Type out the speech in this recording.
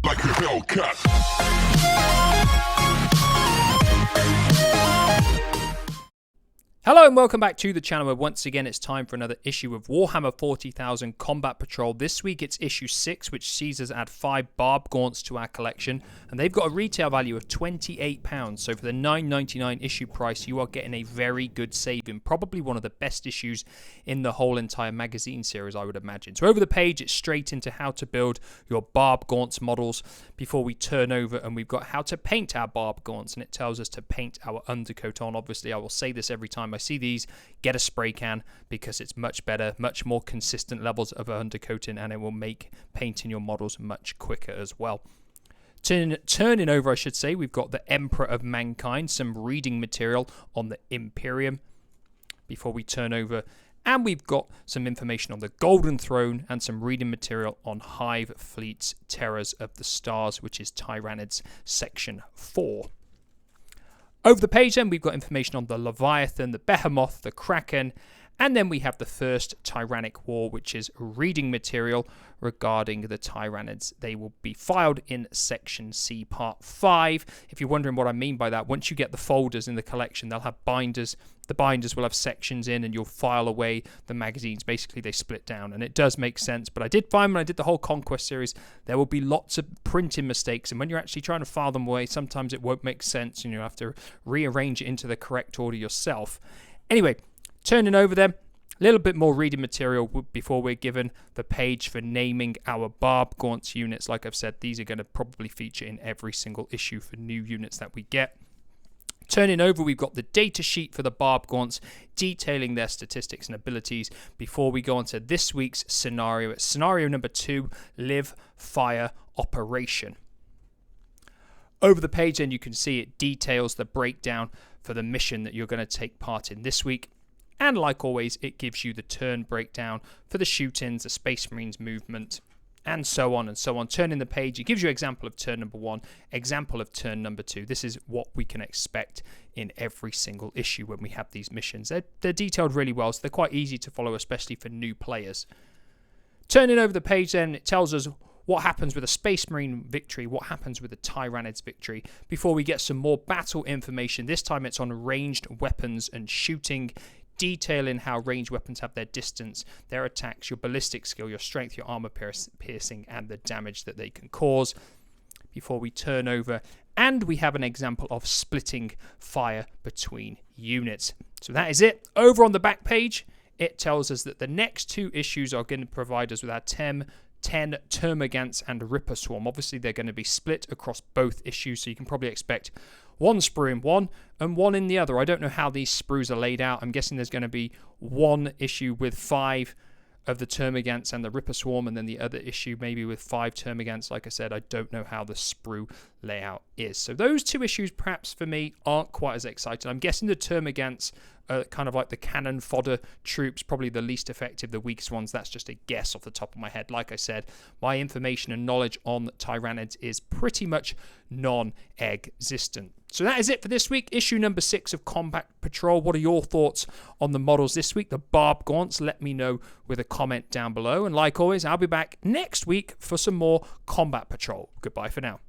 like a Hellcat. Hello and welcome back to the channel where once again it's time for another issue of Warhammer 40,000 Combat Patrol. This week it's issue 6, which sees us add 5 Barbgaunts to our collection, and they've got a retail value of £28. So for the $9.99 issue price, you are getting a very good saving, probably one of the best issues in the whole entire magazine series, I would imagine. So over the page it's straight into how to build your Barbgaunts models before we turn over, and we've got how to paint our Barbgaunts, and it tells us to paint our undercoat on. Obviously I will say this every time I see these, get a spray can because it's much better, much more consistent levels of undercoating, and it will make painting your models much quicker as well. Turning over, I should say, we've got the Emperor of Mankind, some reading material on the Imperium before we turn over, and we've got some information on the Golden Throne and some reading material on Hive Fleet's Terrors of the Stars, which is Tyrannid's section 4. Over the page then we've got information on the Leviathan, the Behemoth, the Kraken, and then we have the first Tyrannic War, which is reading material regarding the Tyrannids. They will be filed in section C part 5. If you're wondering what I mean by that, once you get the folders in the collection, they'll have binders. The binders will have sections in, and you'll file away the magazines. Basically they split down, and it does make sense. But I did find when I did the whole Conquest series, there will be lots of printing mistakes, and when you're actually trying to file them away, sometimes it won't make sense and you have to rearrange it into the correct order yourself. Anyway, turning over them, a little bit more reading material before we're given the page for naming our Barbgaunts units. Like I've said, these are going to probably feature in every single issue for new units that we get. Turning over, we've got the data sheet for the Barbgaunts detailing their statistics and abilities before we go on to this week's scenario. It's scenario number 2, Live, Fire, Operation. Over the page then you can see it details the breakdown for the mission that you're going to take part in this week. And like always, it gives you the turn breakdown for the shoot-ins, the Space Marines movement, and so on and so on. Turning the page, it gives you example of turn number 1, example of turn number 2. This is what we can expect in every single issue when we have these missions. They're detailed really well, so they're quite easy to follow, especially for new players. Turning over the page then, it tells us what happens with a Space Marine victory, what happens with a Tyrannid's victory, before we get some more battle information. This time it's on ranged weapons and shooting, detailing how ranged weapons have their distance, their attacks, your ballistic skill, your strength, your armor piercing, and the damage that they can cause. Before we turn over, and we have an example of splitting fire between units. So that is it. Over on the back page, it tells us that the next 2 issues are going to provide us with our 10 Termagants and Ripper Swarm. Obviously, they're going to be split across both issues, so you can probably expect one sprue in one and one in the other. I don't know how these sprues are laid out. I'm guessing there's going to be one issue with 5 of the Termagants and the Ripper Swarm, and then the other issue maybe with 5 Termagants. Like I said, I don't know how the sprue layout is. So those 2 issues perhaps for me aren't quite as exciting. I'm guessing the Termagants are kind of like the cannon fodder troops, probably the least effective, the weakest ones. That's just a guess off the top of my head. Like I said, my information and knowledge on Tyrannids is pretty much non-existent. So that is it for this week, issue number 6 of Combat Patrol. What are your thoughts on the models this week, the Barbgaunts? Let me know with a comment down below. And like always, I'll be back next week for some more Combat Patrol. Goodbye for now.